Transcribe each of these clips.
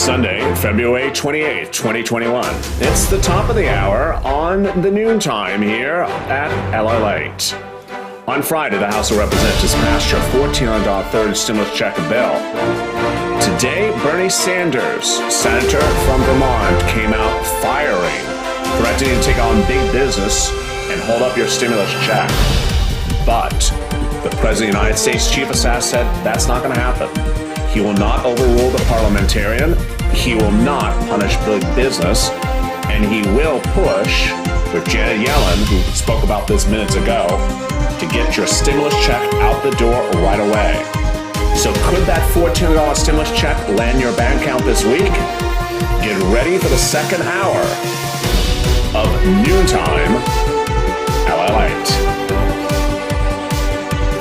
Sunday, February 28th, 2021. It's the top of the hour on the Noontime here at LA8. On Friday, the House of Representatives passed your $1,400 third stimulus check bill. Today, Bernie Sanders, senator from Vermont, came out firing, threatening to take on big business and hold up your stimulus check. But the President of the United States Chief of Staff said that's not going to happen. He will not overrule the parliamentarian, he will not punish big business, and he will push with Janet Yellen, who spoke about this minutes ago, to get your stimulus check out the door right away. So could that $1,400 stimulus check land your bank account this week? Get ready for the second hour of Noontime LA8.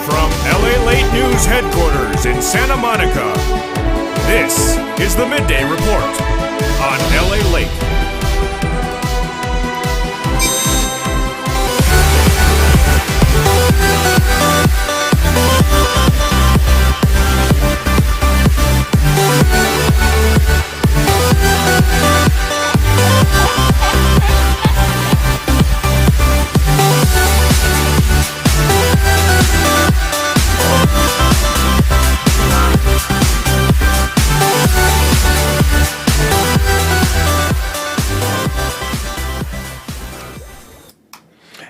From LA Late News headquarters in Santa Monica, this is the Midday Report on LA Late.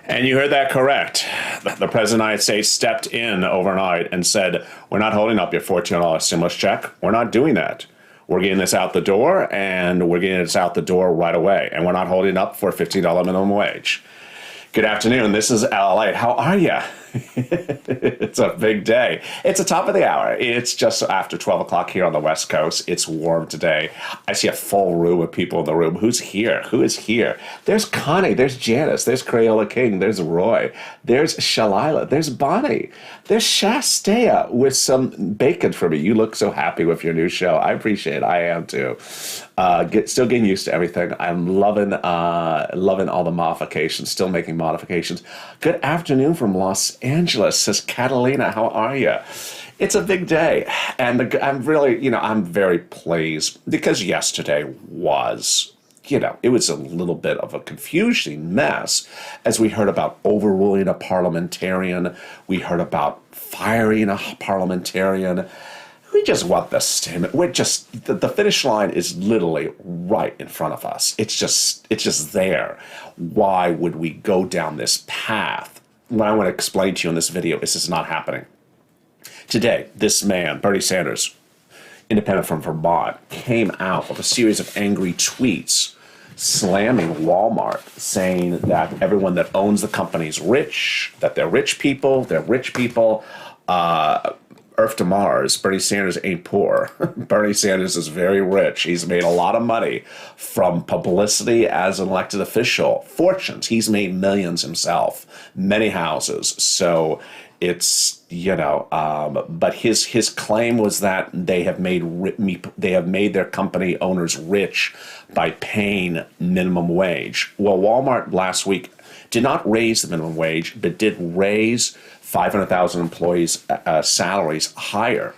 And you heard that correct. The President of the United States stepped in overnight and said, we're not holding up your $1,400 stimulus check. We're not doing that. We're getting this out the door, and we're getting this out the door right away. And we're not holding up for a $15 minimum wage. Good afternoon. This is LA. How are you? It's a big day. It's the top of the hour. It's just after 12 o'clock here on the West Coast. It's warm today. I see a full room of people in the room. Who's here? Who is here? There's Connie. There's Janice. There's Crayola King. There's Roy. There's Shalila. There's Bonnie. There's Shastea with some bacon for me. You look so happy with your new show. I appreciate it. I am too. Still getting used to everything. I'm loving all the modifications. Still making modifications. Good afternoon from Los Angeles, says Catalina. How are you? It's a big day, and I'm really, I'm very pleased because yesterday was, it was a little bit of a confusing mess as we heard about overruling a parliamentarian. We heard about firing a parliamentarian. We just want the stimulus. We're just the finish line is literally right in front of us. It's just there. Why would we go down this path? What I want to explain to you in this video is this is not happening. Today, this man, Bernie Sanders, independent from Vermont, came out with a series of angry tweets slamming Walmart, saying that everyone that owns the company is rich, that they're rich people. Earth to Mars, Bernie Sanders ain't poor. Bernie Sanders is very rich. He's made a lot of money from publicity as an elected official. Fortunes. He's made millions himself, many houses. So it's, but his claim was that they have made their company owners rich by paying minimum wage. Well, Walmart last week did not raise the minimum wage, but did raise 500,000 employees' salaries higher.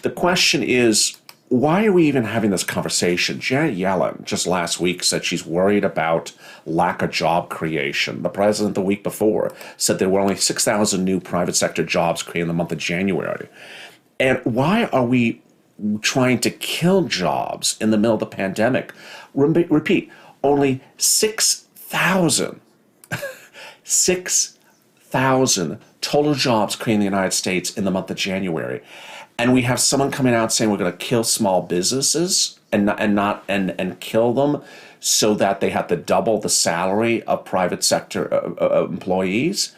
The question is, why are we even having this conversation? Janet Yellen just last week said she's worried about lack of job creation. The president the week before said there were only 6,000 new private sector jobs created in the month of January. And why are we trying to kill jobs in the middle of the pandemic? Repeat, only 6,000 total jobs created in the United States in the month of January. And we have someone coming out saying we're going to kill small businesses and kill them so that they have to double the salary of private sector employees.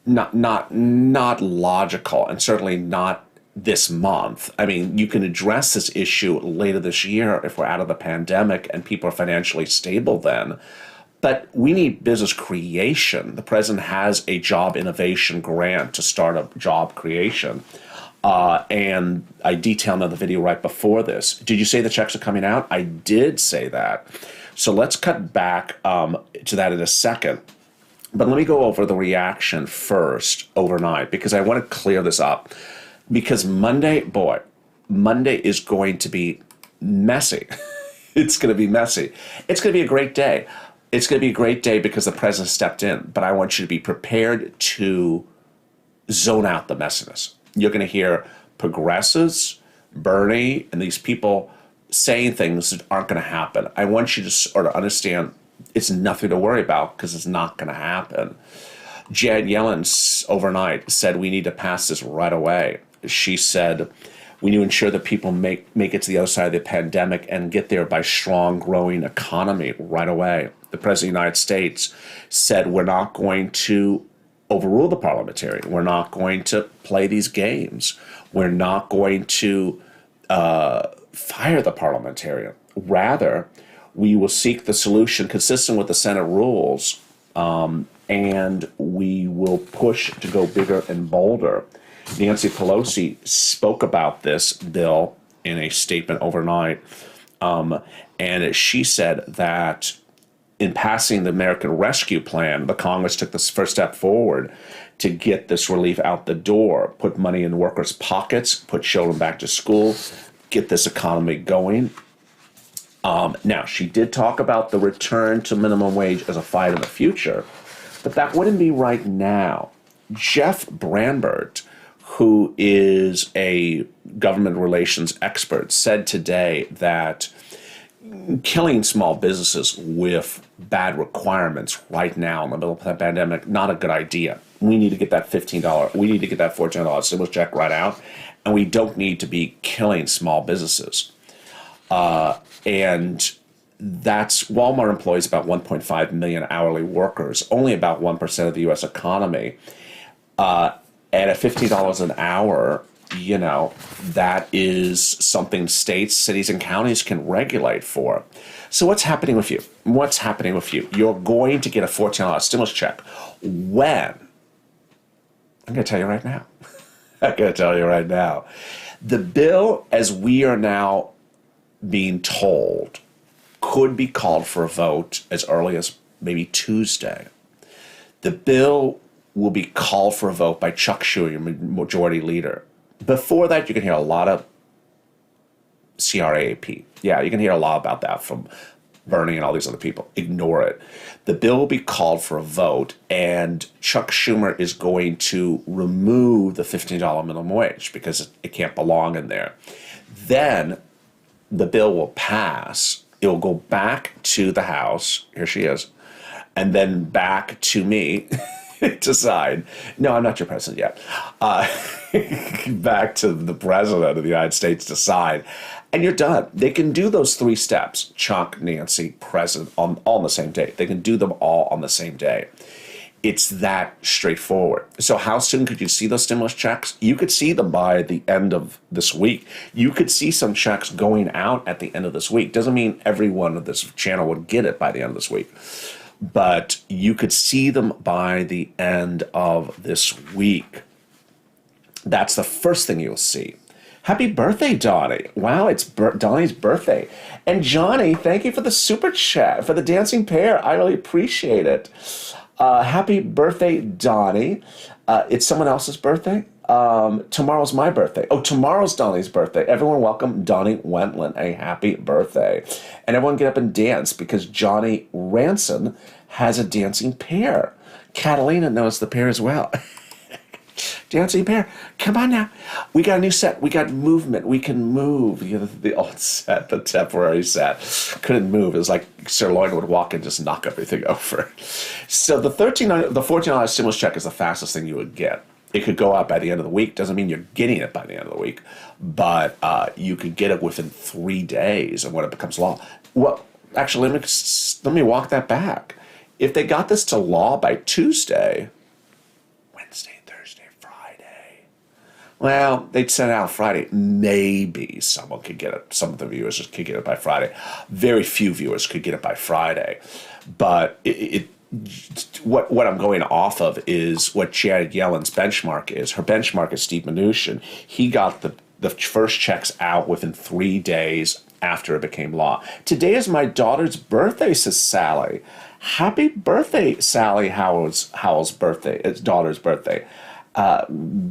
Not logical, and certainly not this month. I mean, you can address this issue later this year if we're out of the pandemic and people are financially stable then. But we need business creation. The president has a job innovation grant to start up job creation. And I detailed in the video right before this. Did you say the checks are coming out? I did say that. So let's cut back to that in a second. But let me go over the reaction first overnight, because I want to clear this up. Because Monday, boy, Monday is going to be messy. It's going to be messy. It's going to be a great day. It's going to be a great day because the president stepped in, but I want you to be prepared to zone out the messiness. You're going to hear progressives, Bernie, and these people saying things that aren't going to happen. I want you to sort of understand it's nothing to worry about because it's not going to happen. Janet Yellen overnight said we need to pass this right away. She said we need to ensure that people make it to the other side of the pandemic and get there by strong, growing economy right away. The President of the United States said we're not going to overrule the parliamentarian. We're not going to play these games. We're not going to fire the parliamentarian. Rather, we will seek the solution consistent with the Senate rules, and we will push to go bigger and bolder. Nancy Pelosi spoke about this bill in a statement overnight, and she said that in passing the American Rescue Plan, the Congress took this first step forward to get this relief out the door, put money in workers' pockets, put children back to school, get this economy going. Now, she did talk about the return to minimum wage as a fight in the future, but that wouldn't be right now. Jeff Brandbert, who is a government relations expert, said today that killing small businesses with bad requirements right now in the middle of the pandemic, not a good idea. We need to get that $14, we need to get that $14 stimulus check right out, and we don't need to be killing small businesses. And that's Walmart employs about 1.5 million hourly workers, only about 1% of the U.S. economy. And at $50 an hour, you know, that is something states, cities, and counties can regulate for. So what's happening with you? What's happening with you? You're going to get a $14 stimulus check. When? I'm going to tell you right now. I'm going to tell you right now. The bill, as we are now being told, could be called for a vote as early as maybe Tuesday. The bill will be called for a vote by Chuck Schumer, your majority leader. Before that, you can hear a lot of CRAAP. Yeah, you can hear a lot about that from Bernie and all these other people. Ignore it. The bill will be called for a vote, and Chuck Schumer is going to remove the $15 minimum wage because it can't belong in there. Then the bill will pass. It will go back to the House. Here she is. And then back to me. To sign. No, I'm not your president yet. Back to the president of the United States to sign. And you're done. They can do those three steps, Chuck, Nancy, president, all on the same day. They can do them all on the same day. It's that straightforward. So how soon could you see those stimulus checks? You could see them by the end of this week. You could see some checks going out at the end of this week. Doesn't mean everyone of this channel would get it by the end of this week. But you could see them by the end of this week. That's the first thing you'll see. Happy birthday, Donnie. Wow, it's Donnie's birthday. And Johnny, thank you for the super chat, for the dancing pear. I really appreciate it. Happy birthday, Donnie. It's someone else's birthday. Tomorrow's my birthday. Oh, tomorrow's Donnie's birthday. Everyone welcome Donnie Wentland a happy birthday. And everyone get up and dance because Johnny Ranson has a dancing pear. Catalina knows the pear as well. Dancing pear. Come on now. We got a new set. We got movement. We can move. You know, the old set, the temporary set. Couldn't move. It was like Sirloin would walk and just knock everything over. So the $14 stimulus check is the fastest thing you would get. It could go out by the end of the week. Doesn't mean you're getting it by the end of the week, but you could get it within 3 days of when it becomes law. Well, actually, let me walk that back. If they got this to law by Tuesday, Wednesday, Thursday, Friday, well, they'd send it out Friday. Maybe someone could get it. Some of the viewers could get it by Friday. Very few viewers could get it by Friday, but what I'm going off of is what Janet Yellen's benchmark is. Her benchmark is Steve Mnuchin. He got the first checks out within 3 days after it became law. Today is my daughter's birthday, says Sally. Happy birthday, Sally Howell's birthday. It's daughter's birthday.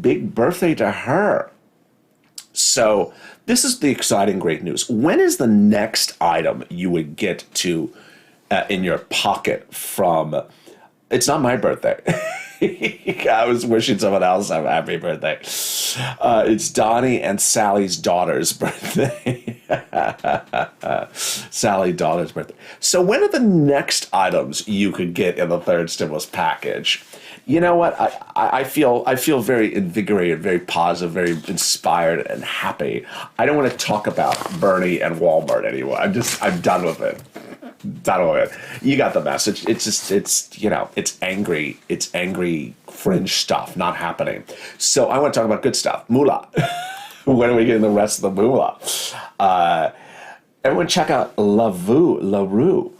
Big birthday to her. So This is the exciting, great news. When is the next item you would get to in your pocket from? It's not my birthday. I was wishing someone else a happy birthday. It's Donnie and Sally's daughter's birthday. Sally's daughter's birthday. So when are the next items you could get in the third stimulus package? You know what? I feel very invigorated, very positive, very inspired and happy. I don't want to talk about Bernie and Walmart anymore. I'm done with it. Done with it. You got the message. It's angry fringe stuff not happening. So I want to talk about good stuff. Moolah. When are we getting the rest of the moolah? Everyone check out LaRue.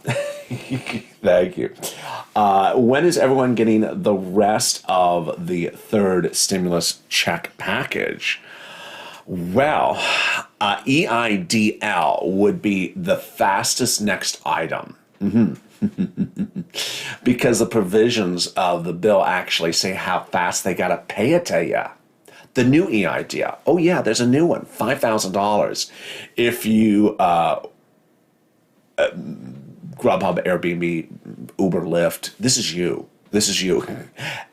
Thank you. When is everyone getting the rest of the third stimulus check package? Well, EIDL would be the fastest next item. Because the provisions of the bill actually say how fast they got to pay it to you. The new EIDL. Oh, yeah, there's a new one, $5,000. If you Grubhub, Airbnb, Uber, Lyft, this is you.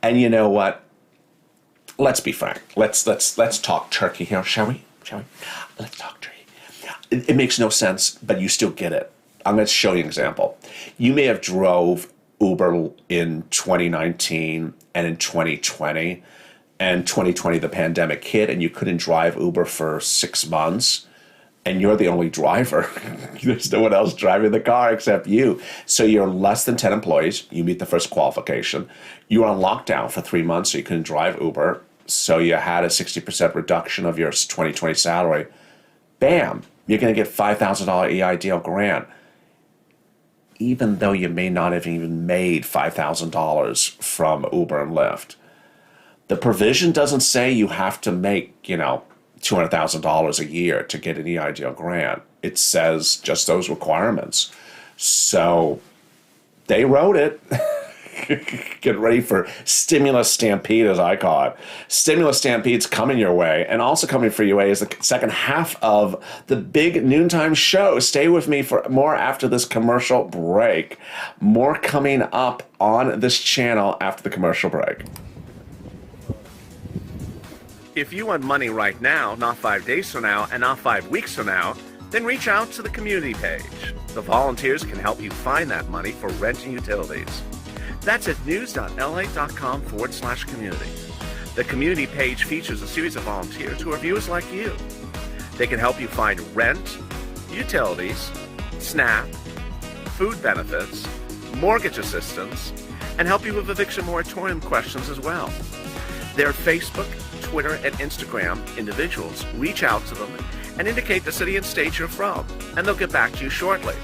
And you know what? Let's be frank. Let's talk turkey here, shall we? Let's talk turkey. It makes no sense, but you still get it. I'm going to show you an example. You may have drove Uber in 2019 and in 2020, and 2020 the pandemic hit, and you couldn't drive Uber for 6 months, and you're the only driver. There's no one else driving the car except you. So you're less than 10 employees. You meet the first qualification. You were on lockdown for 3 months, so you couldn't drive Uber. So you had a 60% reduction of your 2020 salary. Bam, you're going to get $5,000 EIDL grant, even though you may not have even made $5,000 from Uber and Lyft. The provision doesn't say you have to make, $200,000 a year to get an EIDL grant. It says just those requirements. So they wrote it. Get ready for stimulus stampede, as I call it. Stimulus stampede's coming your way, and also coming for your way is the second half of the big noontime show. Stay with me for more after this commercial break. More coming up on this channel after the commercial break. If you want money right now, not 5 days from now, and not 5 weeks from now, then reach out to the community page. The volunteers can help you find that money for rent and utilities. That's at news.la.com/community. The community page features a series of volunteers who are viewers like you. They can help you find rent, utilities, SNAP, food benefits, mortgage assistance, and help you with eviction moratorium questions as well. Their Facebook, Twitter, and Instagram individuals reach out to them and indicate the city and state you're from, and they'll get back to you shortly.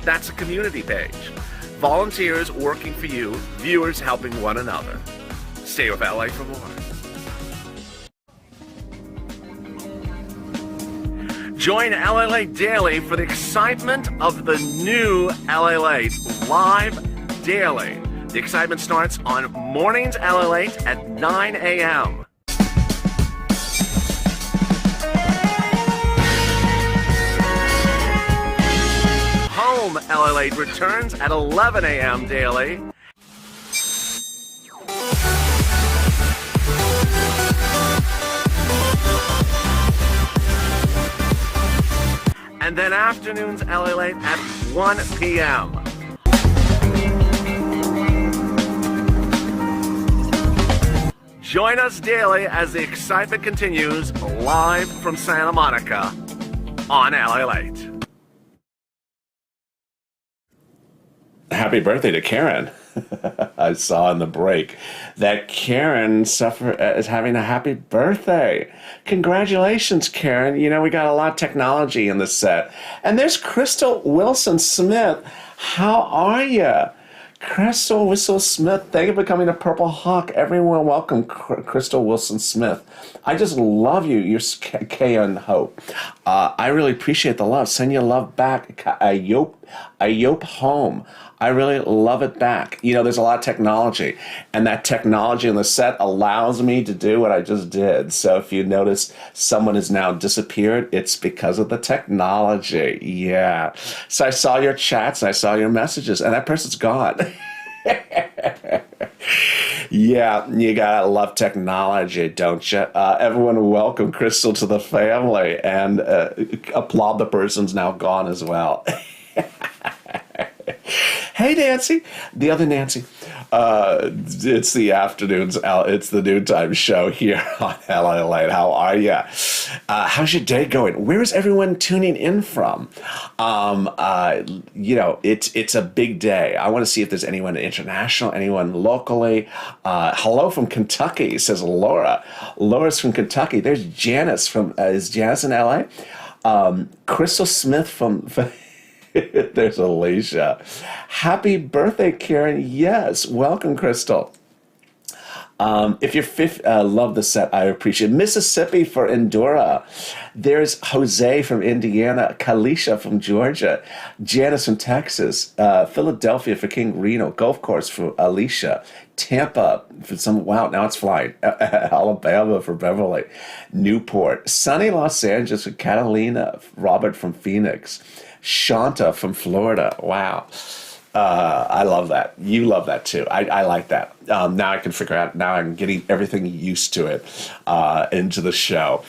That's a community page. Volunteers working for you, viewers helping one another. Stay with LA for more. Join LA Late Daily for the excitement of the new LA Late live daily. The excitement starts on Mornings LA Late at 9 a.m. Home LA Late returns at 11 a.m. daily. And then afternoons LA Late at 1 p.m. Join us daily as the excitement continues live from Santa Monica on LA Late. Happy birthday to Karen. I saw in the break that Karen is having a happy birthday. Congratulations, Karen. We got a lot of technology in the set. And there's Crystal Wilson Smith. How are you? Crystal Wilson Smith, thank you for becoming a Purple Hawk. Everyone welcome Crystal Wilson Smith. I just love you. You're K and Hope. I really appreciate the love. Send your love back. a Yope home. I really love it back. You know, there's a lot of technology, and that technology on the set allows me to do what I just did. So if you notice someone has now disappeared, it's because of the technology. Yeah. So I saw your chats, and I saw your messages, and that person's gone. Yeah, you gotta love technology, don't you? Everyone welcome Crystal to the family, and applaud the person's now gone as well. Hey, Nancy. The other Nancy. It's the afternoons. It's the Noontime show here on LA. How are you? How's your day going? Where is everyone tuning in from? You know, it's a big day. I want to see if there's anyone international, anyone locally. Hello from Kentucky, says Laura. Laura's from Kentucky. There's Janice from, is Janice in LA? Crystal Smith from there's Alicia. Happy birthday, Karen. Yes. Welcome, Crystal. If you're fifth, love the set. I appreciate it. Mississippi for Endora. There's Jose from Indiana. Kalisha from Georgia. Janice from Texas. Philadelphia for King Reno. Golf Course for Alicia. Tampa for some, wow, now it's flying. Alabama for Beverly. Newport. Sunny Los Angeles for Catalina. Robert from Phoenix. Shanta from Florida. Wow. I love that. You love that too. I like that. Now I can figure out, now I'm getting everything used to it into the show.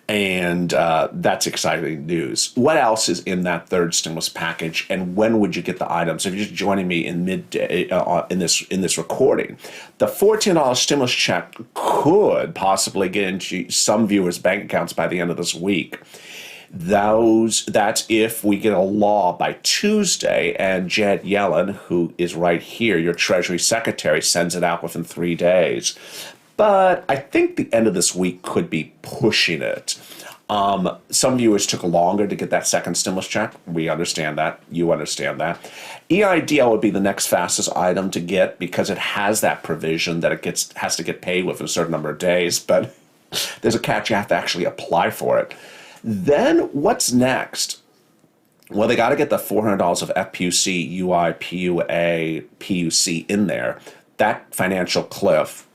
And that's exciting news. What else is in that third stimulus package, and when would you get the items? If you're just joining me in midday in this recording, the $14 stimulus check could possibly get into some viewers' bank accounts by the end of this week. That's if we get a law by Tuesday, and Janet Yellen, who is right here, your Treasury Secretary, sends it out within 3 days. But I think the end of this week could be pushing it. Some viewers took longer to get that second stimulus check. We understand that. You understand that. EIDL would be the next fastest item to get because it has that provision that has to get paid within a certain number of days. But there's a catch. You have to actually apply for it. Then what's next? Well, they got to get the $400 of FPUC, UI, PUA, PUC in there. That financial cliff,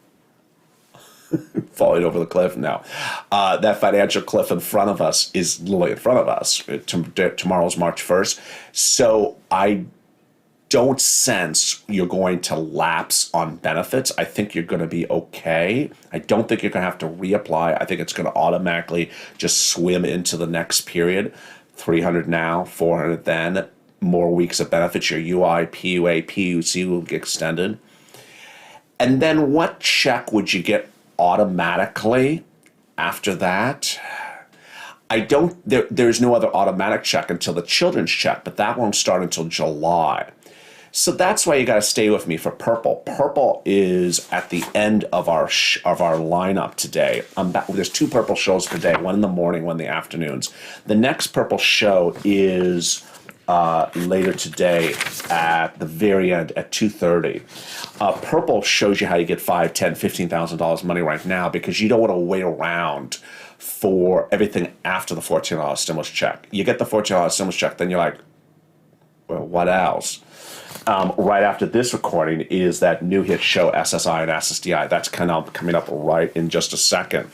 falling over the cliff now, that financial cliff in front of us is literally in front of us. Tomorrow's March 1st. So I don't sense you're going to lapse on benefits. I think you're going to be okay. I don't think you're going to have to reapply. I think it's going to automatically just swim into the next period. 300 now, 400 then, more weeks of benefits. Your UI, PUA, PUC will get extended. And then what check would you get automatically after that? There's no other automatic check until the children's check, but that won't start until July. So that's why you got to stay with me for purple. Purple is at the end of our lineup today. There's 2 purple shows per day, one in the morning, one in the afternoons. The next purple show is later today at the very end at 2:30. Purple shows you how you get $5,000, $10,000, $15,000 money right now because you don't want to wait around for everything after the $14 stimulus check. You get the $14 stimulus check, then you're like, well, what else? Right after this recording is that new hit show SSI and SSDI. That's kind of coming up right in just a second.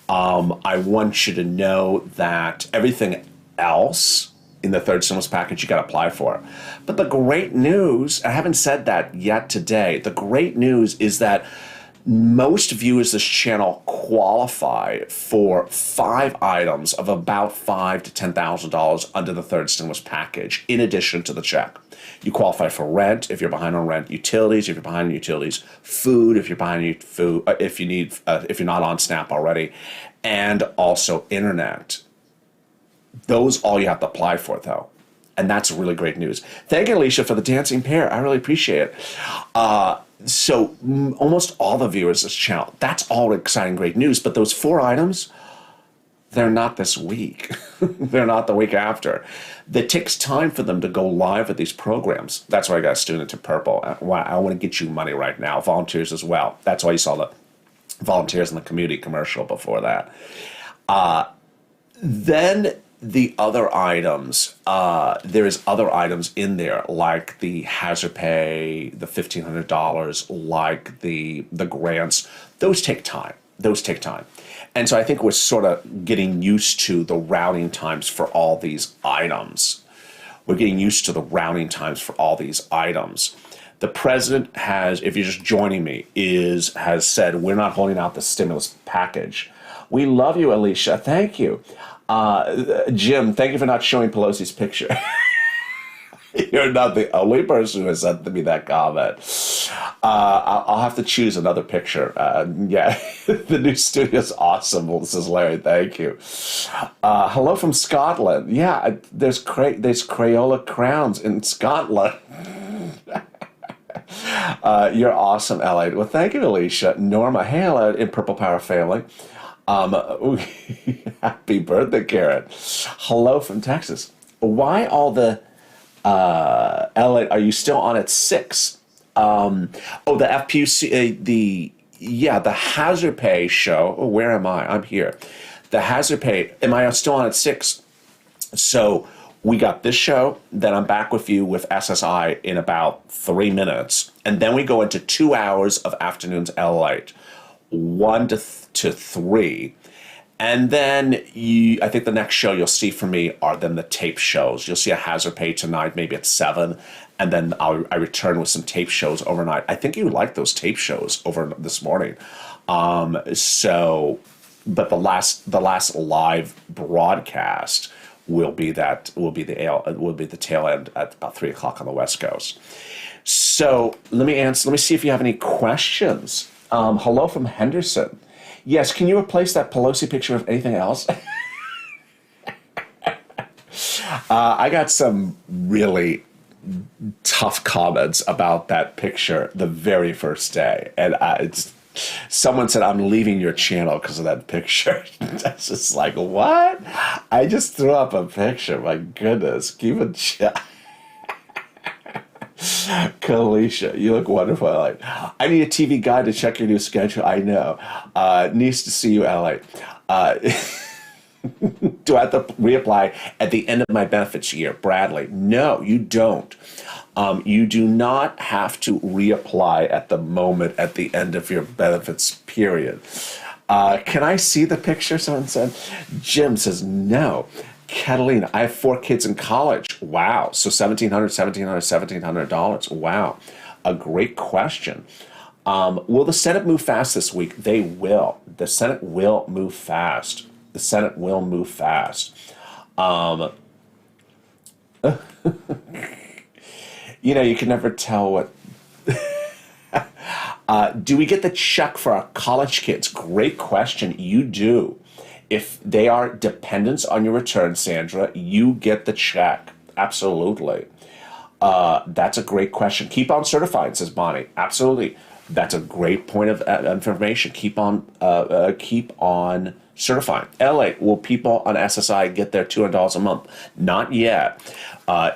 I want you to know that everything else in the third stimulus package you got to apply for. But the great news, I haven't said that yet today, the great news is that most viewers this channel qualify for 5 items of about $5,000 to $10,000 under the third stimulus package, in addition to the check. You qualify for rent if you're behind on rent, utilities if you're behind on utilities, food if you're behind on food, if you're not on SNAP already, and also internet. Those all you have to apply for though. And that's really great news. Thank you, Alicia, for the dancing pair. I really appreciate it. So almost all the viewers of this channel, that's all exciting, great news. But those 4 items, they're not this week. They're not the week after. It takes time for them to go live with these programs. That's why I got a student to purple. I want to get you money right now. Volunteers as well. That's why you saw the volunteers in the community commercial before that. Then the other items, there is other items in there, like the hazard pay, the $1,500, like the grants. Those take time. And so I think we're sort of getting used to the routing times for all these items. The president has, if you're just joining me, has said we're not holding out the stimulus package. We love you, Alicia. Thank you. Jim, thank you for not showing Pelosi's picture. You're not the only person who has sent me that comment. I'll have to choose another picture. Yeah, the new studio's awesome. Well, this is Larry. Thank you. Hello from Scotland. Yeah, there's Crayola crowns in Scotland. You're awesome, LA. Well, thank you, Alicia. Norma, hey, hello in Purple Power family. Happy birthday, Karen. Hello from Texas. Why all the LA? Are you still on at 6? The FPUC, the hazard pay show. Oh, where am I? I'm here. The hazard pay. Am I still on at 6? So we got this show. Then I'm back with you with SSI in about 3 minutes, and then we go into 2 hours of afternoons L8, 1 to 3. And then I think the next show you'll see from me are then the tape shows. You'll see a hazard pay tonight, maybe at 7, and then I return with some tape shows overnight. I think you like those tape shows over this morning. But the last live broadcast will be the tail end at about 3 o'clock on the West Coast. So let me see if you have any questions. Hello from Henderson. Yes, can you replace that Pelosi picture with anything else? I got some really tough comments about that picture the very first day. And someone said, I'm leaving your channel because of that picture. That's just like, what? I just threw up a picture. My goodness. Keep it check. Kalisha, you look wonderful. I need a TV guide to check your new schedule. I know. Nice to see you, LA. Do I have to reapply at the end of my benefits year? Bradley, no, you don't. You do not have to reapply at the moment at the end of your benefits period. Can I see the picture? Someone said. Jim says no. Catalina, I have 4 kids in college. Wow. So $1,700. Wow. A great question. Will the Senate move fast this week? They will. The Senate will move fast. You can never tell what... do we get the check for our college kids? Great question. You do. If they are dependents on your return, Sandra, you get the check. Absolutely. That's a great question. Keep on certifying, says Bonnie. Absolutely. That's a great point of information. Keep on certifying. LA, will people on SSI get their $200 a month? Not yet.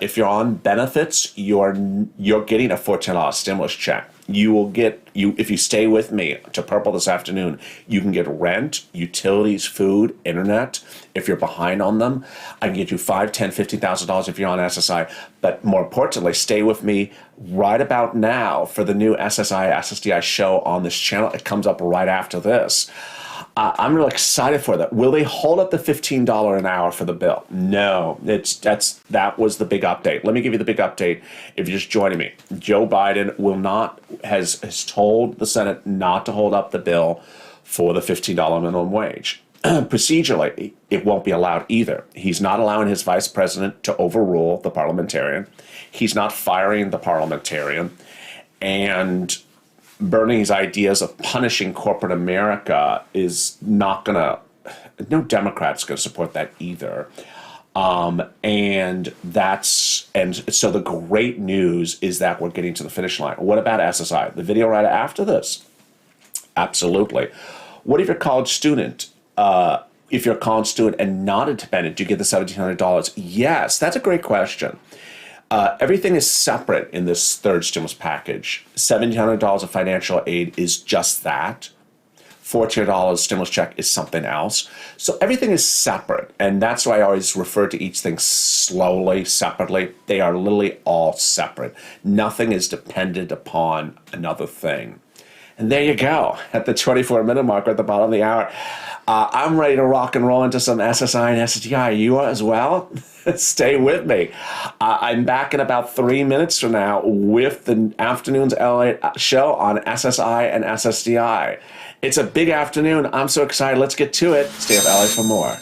If you're on benefits, you're getting a $14 stimulus check. You will get, if you stay with me to Purple this afternoon, you can get rent, utilities, food, internet. If you're behind on them, I can get you $5,000, $10,000, $15,000 if you're on SSI. But more importantly, stay with me right about now for the new SSI SSDI show on this channel. It comes up right after this. I'm really excited for that. Will they hold up the $15 an hour for the bill? No, that was the big update. Let me give you the big update. If you're just joining me, Joe Biden has told the Senate not to hold up the bill for the $15 minimum wage. Procedurally, it won't be allowed either. He's not allowing his vice president to overrule the parliamentarian. He's not firing the parliamentarian, and Bernie's ideas of punishing corporate America is not going to, no Democrat's going to support that either. And so the great news is that we're getting to the finish line. What about SSI? The video right after this? Absolutely. What if you're a college student? If you're a college student and not a dependent, do you get the $1,700? Yes, that's a great question. Everything is separate in this third stimulus package. $1,700 of financial aid is just that. $1,400 stimulus check is something else. So everything is separate. And that's why I always refer to each thing slowly, separately. They are literally all separate. Nothing is dependent upon another thing. And there you go. At the 24-minute mark, at the bottom of the hour, I'm ready to rock and roll into some SSI and SSDI. You are as well? Stay with me. I'm back in about 3 minutes from now with the afternoon's LA show on SSI and SSDI. It's a big afternoon. I'm so excited. Let's get to it. Stay up LA for more.